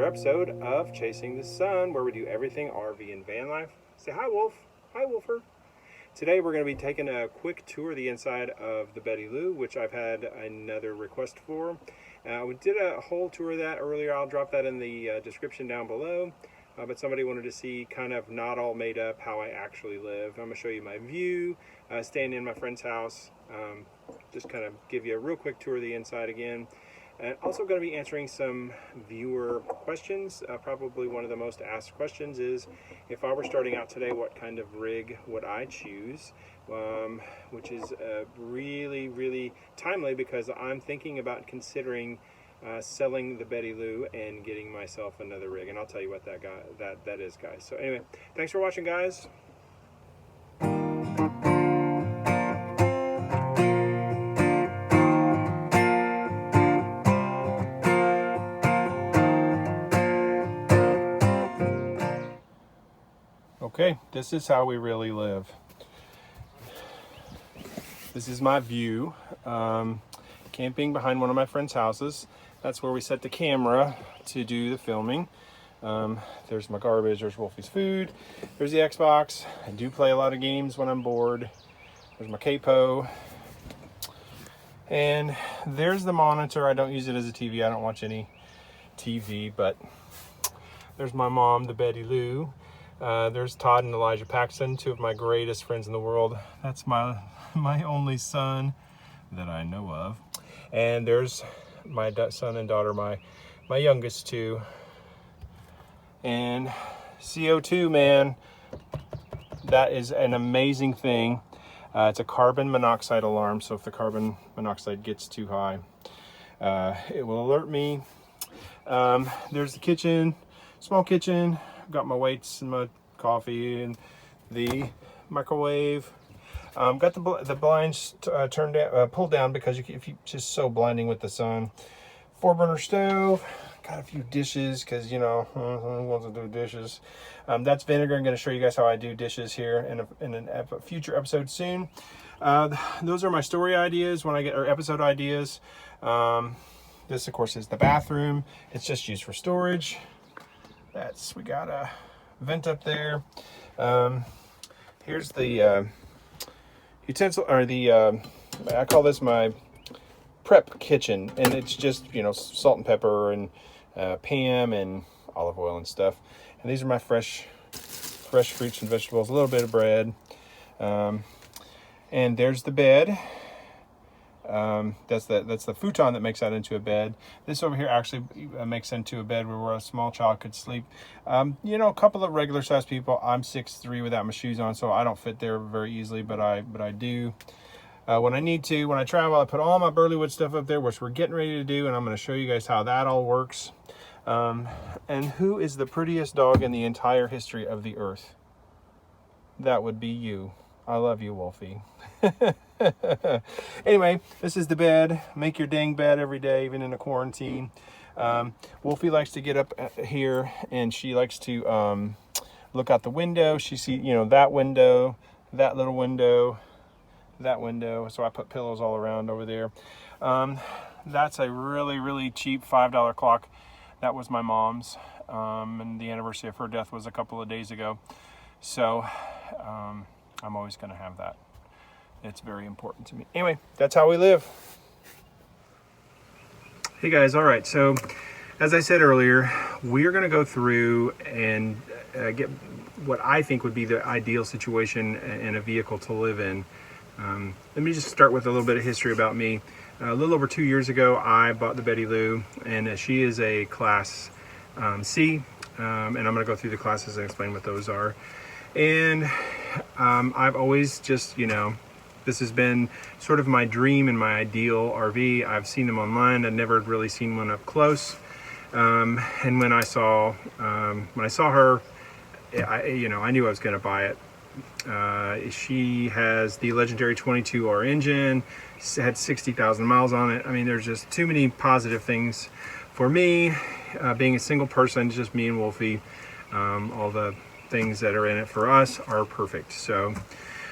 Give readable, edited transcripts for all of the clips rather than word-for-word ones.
episode of Chasing the Sun, where we do everything RV and van life. Say hi, Wolf. Hi, Wolfer. Today we're going to be taking a quick tour of the inside of the Betty Lou, which I've had another request for. We did a whole tour of that earlier. I'll drop that in the description down below. But somebody wanted to see kind of not all made up how I actually live. I'm going to show you my view, staying in my friend's house. Just kind of give you a real quick tour of the inside again. And also going to be answering some viewer questions. Probably one of the most asked questions is, if I were starting out today, what kind of rig would I choose? Which is really, really timely because I'm thinking about considering selling the Betty Lou and getting myself another rig. And I'll tell you what that is, guys. So anyway, thanks for watching, guys. Okay, this is how we really live. This is my view. Camping behind one of my friend's houses. That's where we set the camera to do the filming. There's my garbage, there's Wolfie's food, there's the Xbox. I do play a lot of games when I'm bored. There's my capo. And there's the monitor. I don't use it as a TV. I don't watch any TV, but there's my mom, the Betty Lou. There's Todd and Elijah Paxton, two of my greatest friends in the world. That's my only son that I know of. And there's my son and daughter, my youngest two. And CO2, man, that is an amazing thing. It's a carbon monoxide alarm, so if the carbon monoxide gets too high, it will alert me. There's the kitchen, small kitchen. Got my weights and my coffee and the microwave. Got the blinds turned down, pulled down because if you just so blinding with the sun. 4-burner stove. Got a few dishes because, you know, who wants to do dishes? That's vinegar. I'm going to show you guys how I do dishes here in a future episode soon. Those are my story ideas when I get, or episode ideas. This, of course, is the bathroom. It's just used for storage. We got a vent up there. Here's the utensil, or I call this my prep kitchen, and it's just, you know, salt and pepper and Pam and olive oil and stuff. And these are my fresh fruits and vegetables, a little bit of bread. And there's the bed. That's the futon that makes that into a bed. This over here actually makes into a bed where a small child could sleep. You know, a couple of regular sized people. I'm 6'3" without my shoes on, so I don't fit there very easily, but I do. When I need to, when I travel, I put all my Burleywood stuff up there, which we're getting ready to do, and I'm going to show you guys how that all works. And who is the prettiest dog in the entire history of the earth? That would be you. I love you, Wolfie. Anyway, this is the bed. Make your dang bed every day, even in a quarantine. Wolfie likes to get up here, and she likes to look out the window. She sees, you know, that window, that little window, that window. So I put pillows all around over there. That's a really, really cheap $5 clock. That was my mom's, and the anniversary of her death was a couple of days ago. So I'm always going to have that. It's very important to me. Anyway, that's how we live. Hey guys, all right. So as I said earlier, we're going to go through and get what I think would be the ideal situation in a vehicle to live in. Let me just start with a little bit of history about me. A little over 2 years ago, I bought the Betty Lou, and she is a Class C, and I'm going to go through the classes and explain what those are. And I've always just, you know, this has been sort of my dream and my ideal RV. I've seen them online. I've never really seen one up close. And when I saw her, I knew I was going to buy it. She has the legendary 22R engine. Had 60,000 miles on it. I mean, there's just too many positive things for me. Being a single person, just me and Wolfie, all the things that are in it for us are perfect. So,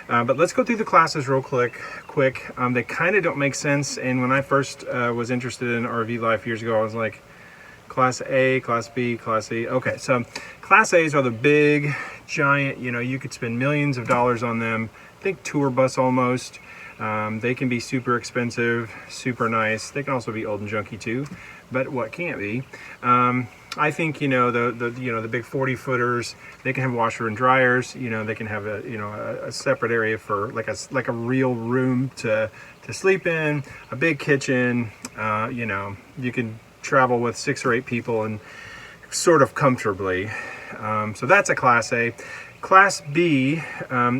but let's go through the classes real quick. They kind of don't make sense. And when I first was interested in RV life years ago, I was like, Class A, Class B, Class C. Okay, so Class A's are the big, giant, you could spend millions of dollars on them. Think tour bus almost. They can be super expensive, super nice. They can also be old and junky too, but what can't be? I think the big 40 footers. They can have washer and dryers. They can have a separate area for like a real room to sleep in, a big kitchen. You can travel with 6 or 8 people and sort of comfortably. So that's a Class A. Class B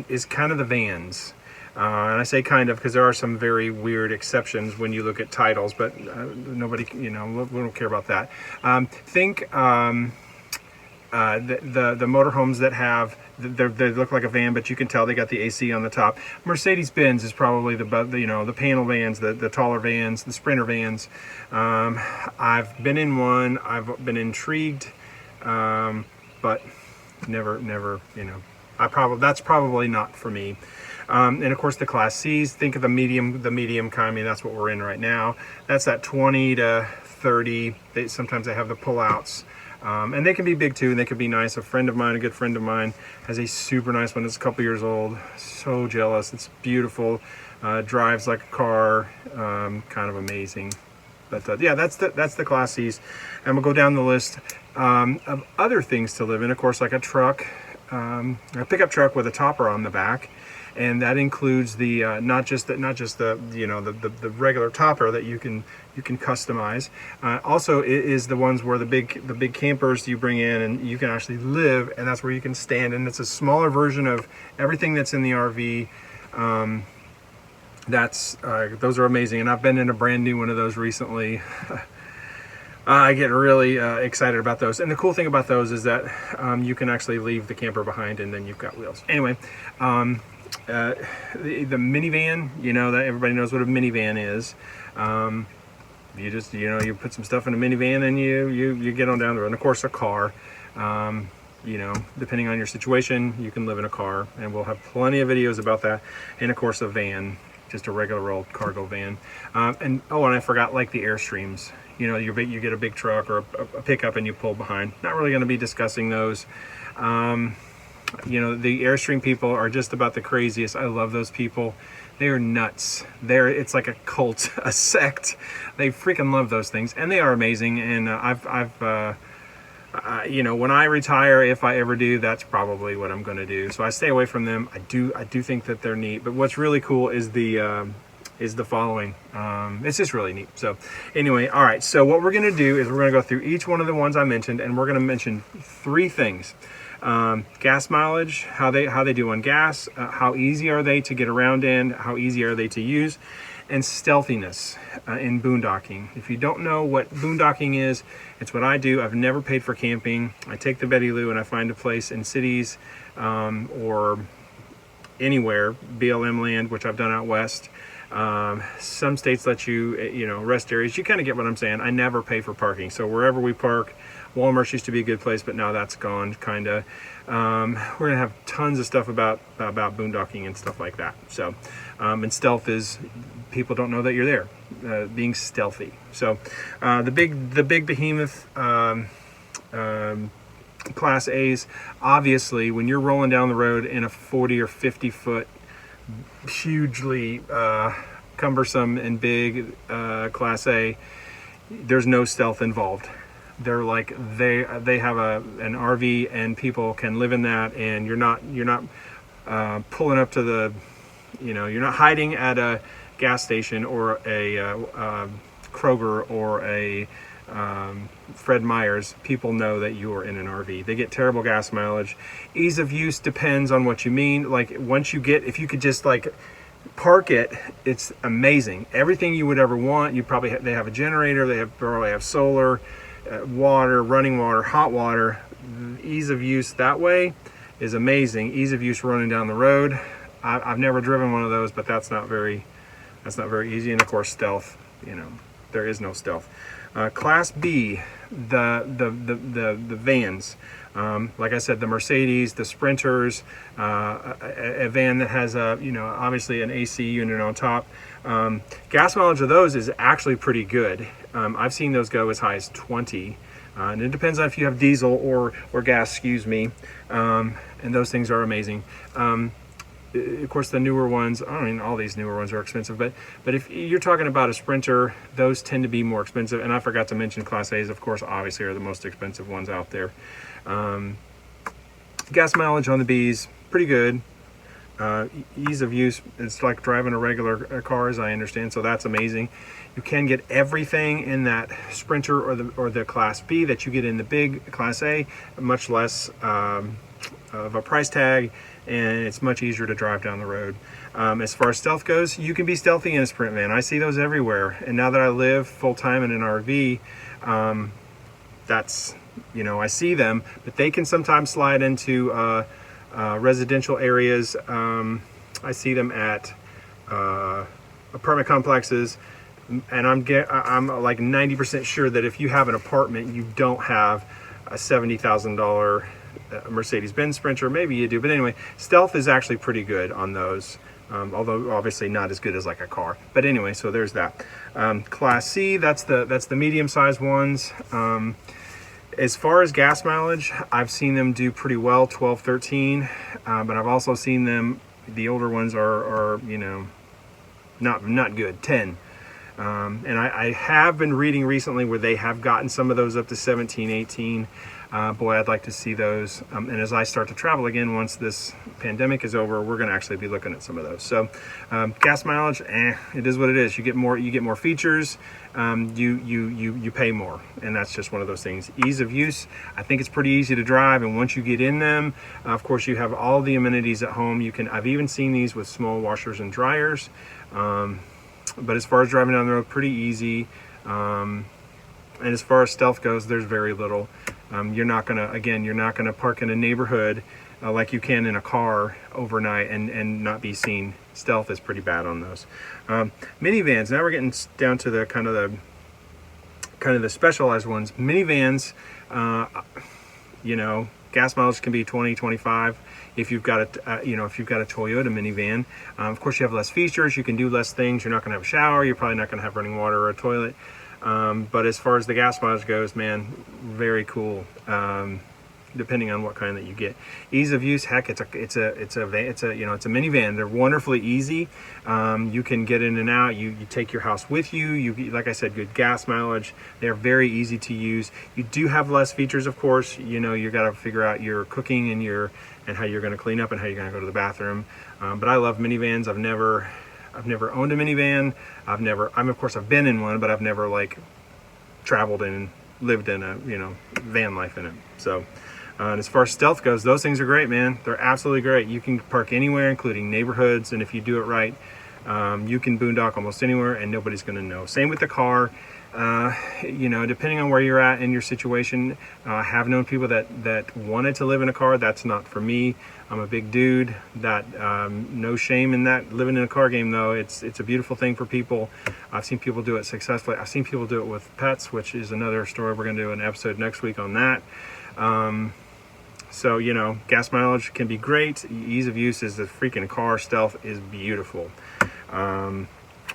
is kind of the vans. And I say kind of because there are some very weird exceptions when you look at titles, but nobody, we don't care about that. Think the motorhomes that have, they look like a van, but you can tell they got the AC on the top. Mercedes-Benz is probably the panel vans, the taller vans, the Sprinter vans. I've been in one. I've been intrigued, but never. That's probably not for me. And of course the Class C's, think of the medium kind. I mean, that's what we're in right now. That's that 20 to 30. Sometimes they have the pullouts. And they can be big too, and they can be nice. A good friend of mine, has a super nice one that's a couple years old. So jealous. It's beautiful. Drives like a car. Kind of amazing. But yeah, that's the Class C's. And we'll go down the list of other things to live in. Of course, like a truck, a pickup truck with a topper on the back. And that includes the not just the regular topper that you can customize. Also, it is the ones where the big campers you bring in and you can actually live, and that's where you can stand. And it's a smaller version of everything that's in the RV. Those are amazing, and I've been in a brand new one of those recently. I get really excited about those. And the cool thing about those is that you can actually leave the camper behind, and then you've got wheels. Anyway. The minivan, that everybody knows what a minivan is. You just, you put some stuff in a minivan and you get on down the road. And of course, a car, depending on your situation, you can live in a car, and we'll have plenty of videos about that. And of course, a van, just a regular old cargo van. And I forgot, like the Airstreams. You get a big truck or a pickup and you pull behind. Not really going to be discussing those. The Airstream people are just about the craziest. I love those people. They are nuts. It's like a cult, a sect. They freaking love those things, and they are amazing. And when I retire, if I ever do, that's probably what I'm going to do. So I stay away from them. I do think that they're neat. But what's really cool is the following. It's just really neat. So anyway, all right. So what we're going to do is we're going to go through each one of the ones I mentioned, and we're going to mention 3 things. Gas mileage, how they do on gas, how easy are they to get around in, how easy are they to use, and stealthiness in boondocking. If you don't know what boondocking is, it's what I do. I've never paid for camping. I take the Betty Lou and I find a place in cities or anywhere, BLM land, which I've done out west. Some states let you, rest areas. You kind of get what I'm saying. I never pay for parking. So wherever we park, Walmart used to be a good place, but now that's gone, kind of. We're going to have tons of stuff about boondocking and stuff like that. So, and stealth is, people don't know that you're there, being stealthy. So, the big behemoth Class A's, obviously, when you're rolling down the road in a 40 or 50 foot, hugely cumbersome and big Class A, there's no stealth involved. They're like they have an RV and people can live in that, and you're not pulling up to the, you're not hiding at a gas station or a Kroger or a Fred Meyer's. People know that you are in an RV. They get terrible gas mileage. Ease of use depends on what you mean. Like if you could just like park it, it's amazing. Everything you would ever want. They have a generator. They probably have solar. Water, running water, hot water. Ease of use that way is amazing. Ease of use running down the road. I've never driven one of those, but that's not very easy. And of course, stealth. There is no stealth. Class B, the vans. Like I said, the Mercedes, the Sprinters, a van that has obviously an AC unit on top. Gas mileage of those is actually pretty good. I've seen those go as high as 20. And it depends on if you have diesel or gas, excuse me. And those things are amazing. Of course, the newer ones, I mean, all these newer ones are expensive, but if you're talking about a Sprinter, those tend to be more expensive. And I forgot to mention Class A's, of course, obviously are the most expensive ones out there. Gas mileage on the Bs, pretty good. Ease of use, it's like driving a regular car, as I understand, so that's amazing. You can get everything in that Sprinter or the Class B that you get in the big Class A, much less of a price tag, and it's much easier to drive down the road. As far as stealth goes, you can be stealthy in a Sprint van. I see those everywhere, and now that I live full-time in an RV, that's, you know, I see them, but they can sometimes slide into residential areas. I see them at apartment complexes, and I'm like 90% sure that if you have an apartment, you don't have a $70,000 Mercedes-Benz Sprinter. Maybe you do, but anyway, stealth is actually pretty good on those, although obviously not as good as like a car. But anyway, so there's that. Class C, that's the medium-sized ones. As far as gas mileage, I've seen them do pretty well, 12, 13, but I've also seen them, the older ones are you know, not good, 10. And I have been reading recently where they have gotten some of those up to 17, 18. Boy, I'd like to see those. And as I start to travel again, once this pandemic is over, we're going to actually be looking at some of those. So, gas mileage, it is what it is. You get more features. You pay more, and that's just one of those things. Ease of use, I think it's pretty easy to drive, and once you get in them, of course, you have all the amenities at home. I've even seen these with small washers and dryers. But as far as driving down the road, pretty easy. And as far as stealth goes, there's very little. You're not gonna park in a neighborhood like you can in a car overnight and not be seen. Stealth is pretty bad on those. Minivans. Now we're getting down to the kind of the specialized ones. Minivans, you know, gas mileage can be 20, 25. If you've got a Toyota minivan, of course you have less features. You can do less things. You're not going to have a shower. You're probably not going to have running water or a toilet. But as far as the gas mileage goes, man, very cool. Depending on what kind that you get. Ease of use, heck, it's a minivan. They're wonderfully easy. You can get in and out. You take your house with you. Like I said, good gas mileage. They're very easy to use. You do have less features, of course. You know, you got to figure out your cooking and how you're going to clean up and how you're going to go to the bathroom. But I love minivans. I've never owned a minivan. I've been in one, but I've never like traveled and lived in a van life in it. So. And as far as stealth goes, those things are great, man. They're absolutely great. You can park anywhere, including neighborhoods, and if you do it right, you can boondock almost anywhere, and nobody's going to know. Same with the car. Depending on where you're at in your situation, I have known people that wanted to live in a car. That's not for me. I'm a big dude. No shame in that. Living in a car game, though, it's a beautiful thing for people. I've seen people do it successfully. I've seen people do it with pets, which is another story. We're going to do an episode next week on that. So, gas mileage can be great. Ease of use is the freaking car. Stealth is beautiful. And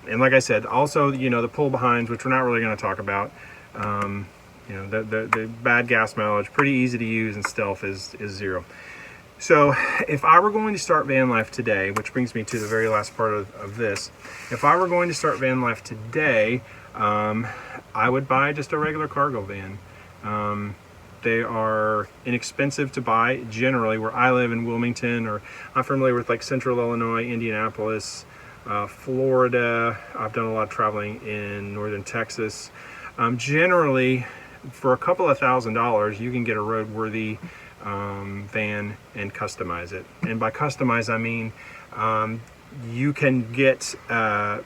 like I said, also, the pull behinds, which we're not really going to talk about. The bad gas mileage, pretty easy to use, and stealth is zero. So if I were going to start van life today, which brings me to the very last part of this, if I were going to start van life today, I would buy just a regular cargo van. They are inexpensive to buy generally. Where I live in Wilmington, or I'm familiar with like Central Illinois, Indianapolis, Florida. I've done a lot of traveling in northern Texas. Generally, for a couple of $1,000s, you can get a roadworthy van and customize it. And by customize, I mean you can get a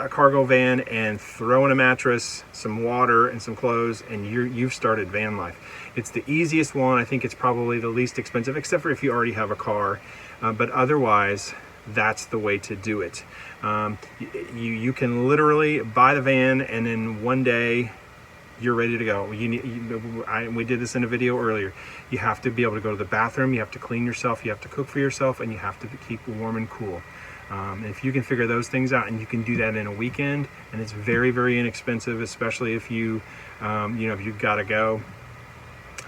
cargo van and throw in a mattress, some water, and some clothes, and you've started van life. It's the easiest one. I think it's probably the least expensive, except for if you already have a car. But otherwise, that's the way to do it. You can literally buy the van, and in one day, you're ready to go. We did this in a video earlier. You have to be able to go to the bathroom. You have to clean yourself. You have to cook for yourself, and you have to keep warm and cool. And if you can figure those things out, and you can do that in a weekend, and it's very, very inexpensive, especially if you, if you've got to go,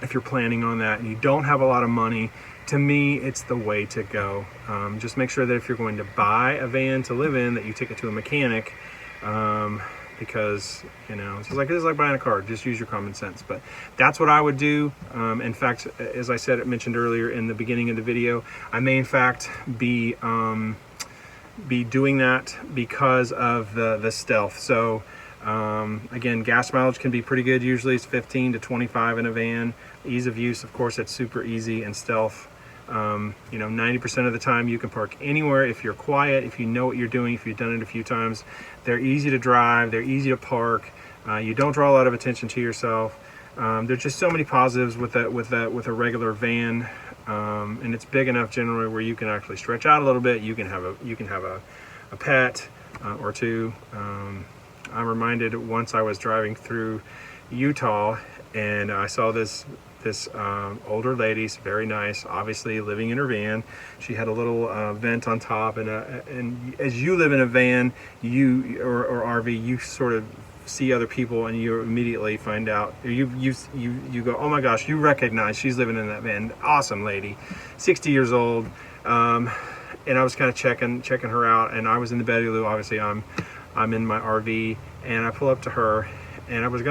if you're planning on that and you don't have a lot of money, to me, it's the way to go. Just make sure that if you're going to buy a van to live in, that you take it to a mechanic, because it's just like buying a car. Just use your common sense. But that's what I would do. In fact, as I said, mentioned earlier in the beginning of the video, I may in fact be doing that because of the stealth. So again, gas mileage can be pretty good. Usually it's 15 to 25 in a van. Ease of use, of course, it's super easy. And stealth, 90% of the time you can park anywhere if you're quiet, if you know what you're doing, if you've done it a few times. They're easy to drive, they're easy to park. You don't draw a lot of attention to yourself. There's just so many positives with a regular van, and it's big enough generally where you can actually stretch out a little bit. You can have a pet or two. I'm reminded once I was driving through Utah, and I saw this older lady, very nice, obviously living in her van. She had a little vent on top, and as you live in a van, or RV, you sort of see other people, and you immediately find out, you go, oh my gosh, you recognize she's living in that van. Awesome lady, 60 years old. And I was kind of checking her out, and I was in the Betty-Lou. Obviously, I'm in my RV, and I pull up to her. And I went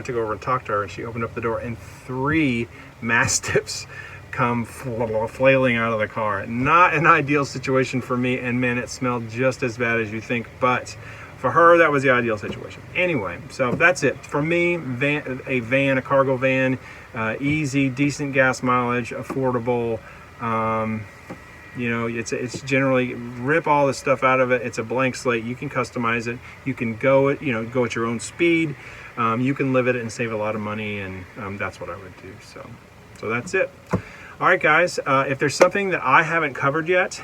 to go over and talk to her, and she opened up the door, and 3 mastiffs come flailing out of the car. Not an ideal situation for me, and man, it smelled just as bad as you think, but for her, that was the ideal situation. Anyway, so that's it. For me, a cargo van, easy, decent gas mileage, affordable. It's generally, rip all the stuff out of it. It's a blank slate. You can customize it. You can go at your own speed. You can live it and save a lot of money, and that's what I would do. So that's it. All right, guys. If there's something that I haven't covered yet,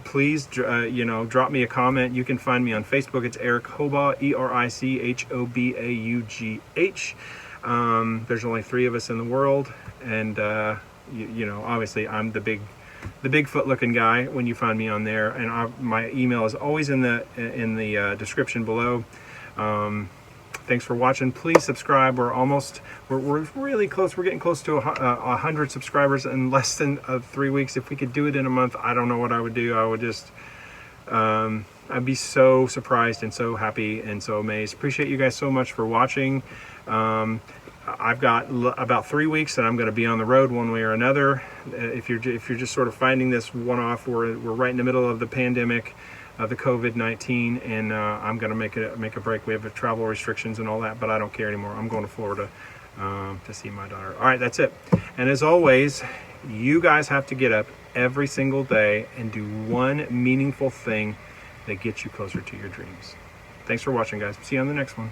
please drop me a comment. You can find me on Facebook. It's Eric Hobaugh, ERICHOBAUGH. There's only 3 of us in the world, and obviously I'm the Bigfoot looking guy when you find me on there, and my email is always in the description below. Thanks for watching. Please subscribe. We're really close. We're getting close to 100 subscribers in less than 3 weeks. If we could do it in a month, I don't know what I would do. I would just I'd be so surprised and so happy and so amazed. Appreciate you guys so much for watching. I've got about 3 weeks that I'm going to be on the road one way or another. If you're just sort of finding this one-off, we're right in the middle of the pandemic, of the COVID-19, and I'm going to make a break. We have travel restrictions and all that, but I don't care anymore. I'm going to Florida to see my daughter. All right, that's it. And as always, you guys have to get up every single day and do one meaningful thing that gets you closer to your dreams. Thanks for watching, guys. See you on the next one.